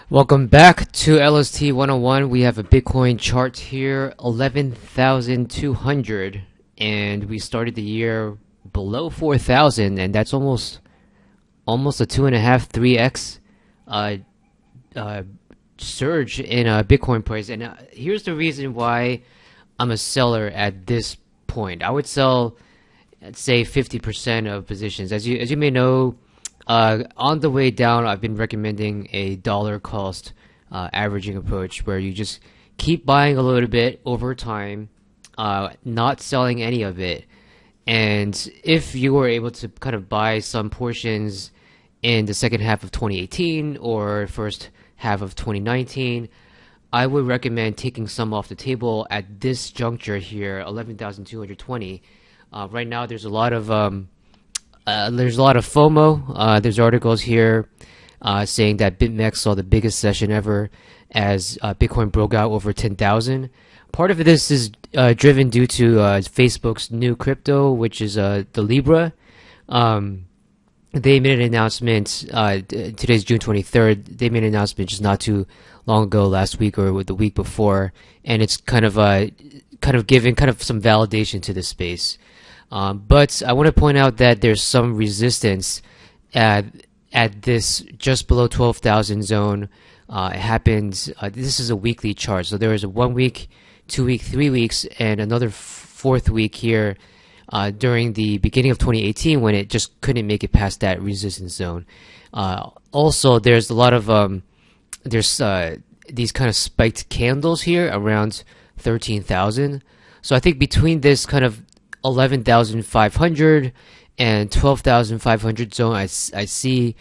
Welcome back to LST 101. We have a Bitcoin chart here, 11,200, and we started the year below 4,000, and that's almost a 2.5, 3x uh, uh, surge in Bitcoin price. And here's the reason why I'm a seller at this point. I would sell, let's say, 50% of positions. As you may know, on the way down, I've been recommending a dollar cost averaging approach where you just keep buying a little bit over time, not selling any of it. And if you were able to kind of buy some portions in the second half of 2018 or first half of 2019, I would recommend taking some off the table at this juncture here, 11,220. Right now, there's a lot of FOMO. There's articles here saying that BitMEX saw the biggest session ever as Bitcoin broke out over 10,000. Part of this is driven due to Facebook's new crypto, which is the Libra. They made an announcement. Today's June 23rd. They made an announcement just not too long ago, last week or the week before, and it's kind of giving some validation to the space. But I want to point out that there's some resistance at this just below 12,000 zone. It happened. This is a weekly chart, so there was a 1 week, 2 week, 3 weeks, and another fourth week here during the beginning of 2018 when it just couldn't make it past that resistance zone. Also, there's a lot of these kind of spiked candles here around 13,000. So I think between this kind of 11,500 and 12,500 zone, I see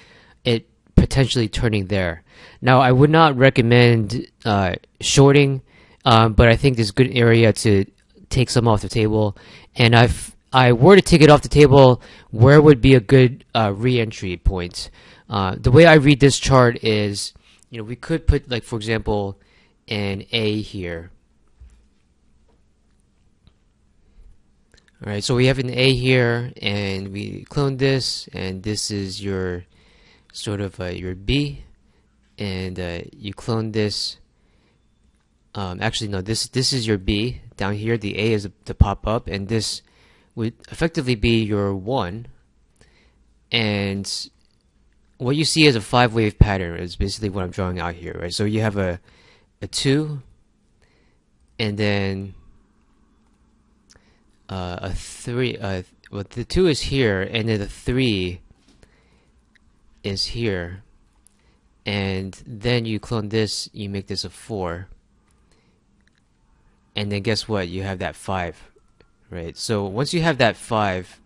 it potentially turning there. Now, I would not recommend shorting, but I think there's a good area to take some off the table. And if I were to take it off the table, where would be a good re-entry point? The way I read this chart is, we could put, like, for example, an A here. Alright, so we have an A here, and we clone this, and this is your sort of your B, and you clone this. Actually, no, this is your B down here. The A is to pop up, and this would effectively be your 1. And what you see as a 5-wave pattern is basically what I'm drawing out here, right? So you have a 2, and then a 3. Well, the 2 is here, and then the 3 is here, and then you clone this, you make this a 4, and then guess what? You have that 5, right? So once you have that 5,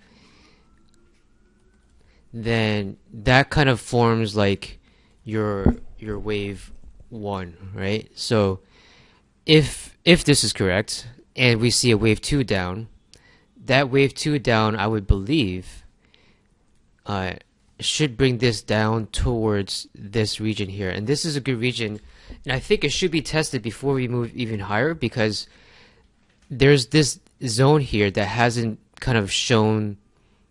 then that kind of forms like your wave 1, right? So if this is correct, and we see a wave 2 down, that wave 2 down, I would believe, should bring this down towards this region here. And this is a good region, and I think it should be tested before we move even higher, because there's this zone here that hasn't kind of shown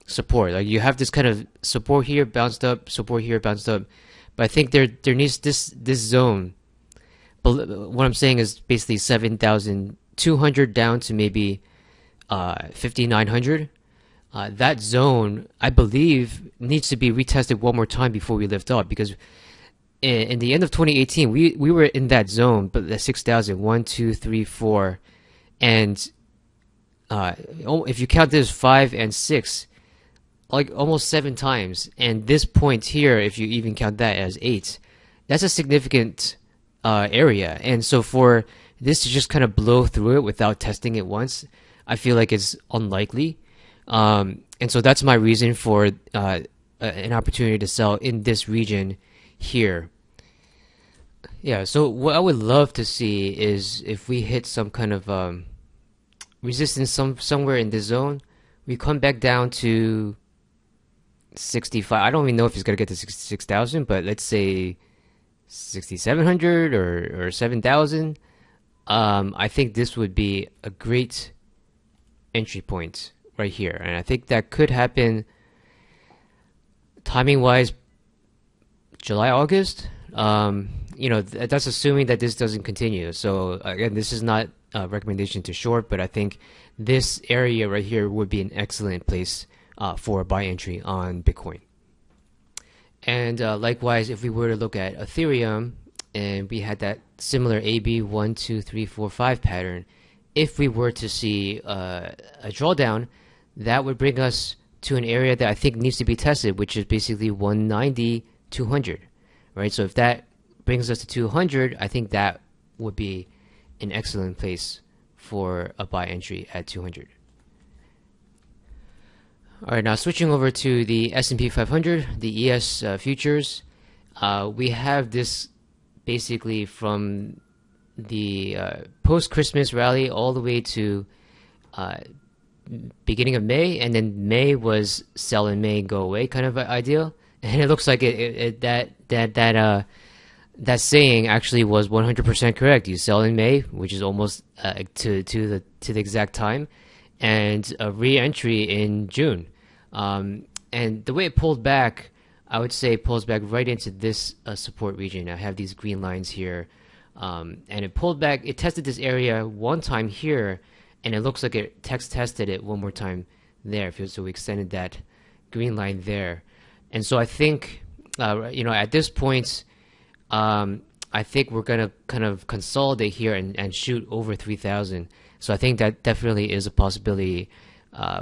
support. Like, you have this kind of support here, bounced up, support here, bounced up. But I think there needs this zone. But what I'm saying is basically 7,200 down to maybe 5,900. That zone, I believe, needs to be retested one more time before we lift off, because in the end of 2018, we were in that zone, but the 6,000, 1, 2, 3, 4, and if you count this 5 and 6, like almost 7 times, and this point here, if you even count that as 8, that's a significant area. And so for this to just kind of blow through it without testing it once, I feel like it's unlikely. And so that's my reason for an opportunity to sell in this region here. Yeah, so what I would love to see is if we hit some kind of resistance somewhere in this zone, we come back down to 65. I don't even know if it's going to get to 66,000, but let's say 6,700 or 7,000. I think this would be a great entry point right here, and I think that could happen timing wise July, August. that's assuming that this doesn't continue. So again, this is not a recommendation to short, but I think this area right here would be an excellent place for a buy entry on Bitcoin. And likewise, if we were to look at Ethereum and we had that similar AB 1, 2, 3, 4, 5 pattern, if we were to see a drawdown, that would bring us to an area that I think needs to be tested, which is basically 190, 200, right? So if that brings us to 200, I think that would be an excellent place for a buy entry at 200. All right, now switching over to the S&P 500, the ES futures, we have this basically from the post-Christmas rally all the way to beginning of May, and then May was sell in May, go away kind of ideal, and it looks like that saying actually was 100% correct. You sell in May, which is almost to the exact time, and a re-entry in June. And the way it pulled back, I would say it pulls back right into this support region. I have these green lines here, and it pulled back. It tested this area one time here, and it looks like it tested it one more time there. So we extended that green line there. And so I think, at this point, I think we're going to kind of consolidate here and shoot over 3,000. So I think that definitely is a possibility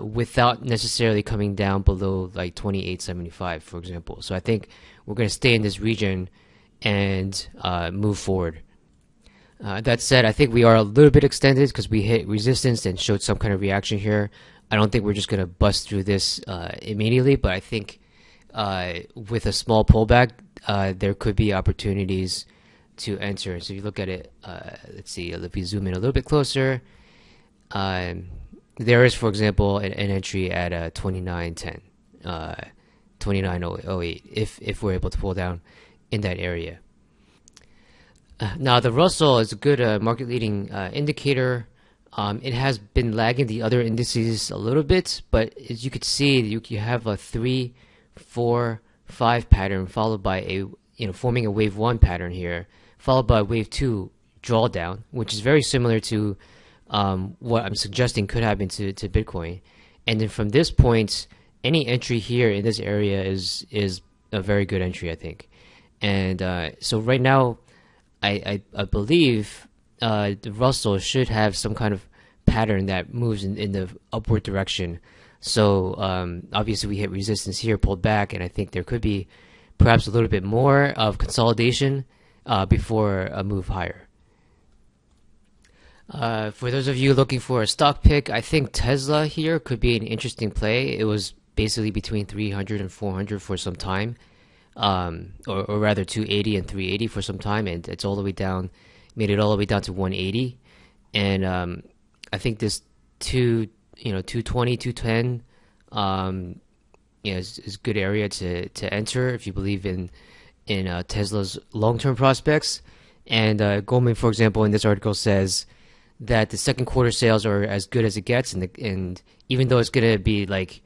without necessarily coming down below like 28.75, for example. So I think we're going to stay in this region and move forward. That said, I think we are a little bit extended because we hit resistance and showed some kind of reaction here. I don't think we're just going to bust through this immediately, but I think with a small pullback, there could be opportunities to enter. So if you look at it, let's see, if we zoom in a little bit closer, there is, for example, an entry at 29.10, 29.08, if we're able to pull down in that area. Now, the Russell is a good market-leading indicator. It has been lagging the other indices a little bit, but as you could see, you have a 3, 4, 5 pattern followed by forming a wave 1 pattern here, followed by a wave 2 drawdown, which is very similar to what I'm suggesting could happen to Bitcoin. And then from this point, any entry here in this area is a very good entry, I think. And so right now, I believe the Russell should have some kind of pattern that moves in the upward direction. So obviously we hit resistance here, pulled back, and I think there could be perhaps a little bit more of consolidation before a move higher. For those of you looking for a stock pick, I think Tesla here could be an interesting play. It was basically between 300 and 400 for some time, or rather 280 and 380 for some time, and it's all the way down, made it all the way down to 180. And I think this 220, 210 is good area to enter if you believe in Tesla's long-term prospects. And Goldman, for example, in this article says that the second quarter sales are as good as it gets, and even though it's going to be like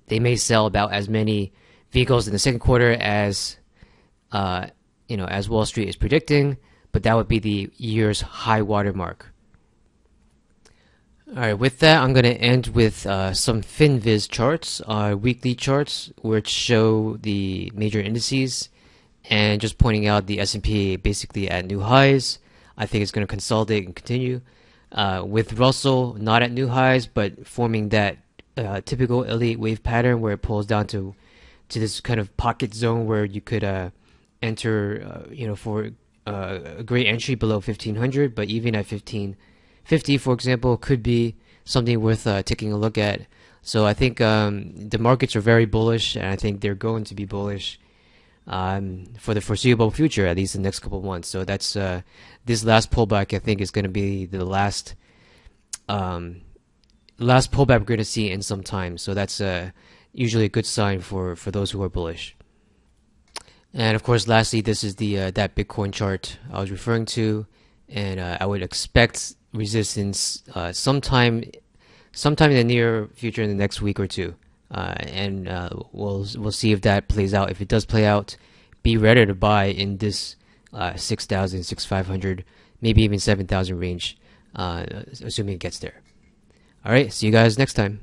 they may sell about as many vehicles in the second quarter as as Wall Street is predicting, but that would be the year's high water mark. All right, with that, I'm going to end with some FinViz charts, weekly charts, which show the major indices, and just pointing out the S&P basically at new highs. I think it's going to consolidate and continue. With Russell not at new highs, but forming that typical elite wave pattern where it pulls down to this kind of pocket zone where you could enter, for a great entry below 1500, but even at 1550, for example, could be something worth taking a look at. So I think the markets are very bullish, and I think they're going to be bullish for the foreseeable future, at least the next couple of months. So that's this last pullback, I think, is going to be the last pullback we're going to see in some time. So that's usually a good sign for those who are bullish. And of course, lastly, this is the that Bitcoin chart I was referring to, and I would expect resistance sometime in the near future, in the next week or two, and we'll see if that plays out. If it does play out, be ready to buy in this 6,000, 6,500, maybe even 7,000 range, assuming it gets there. All right, see you guys next time.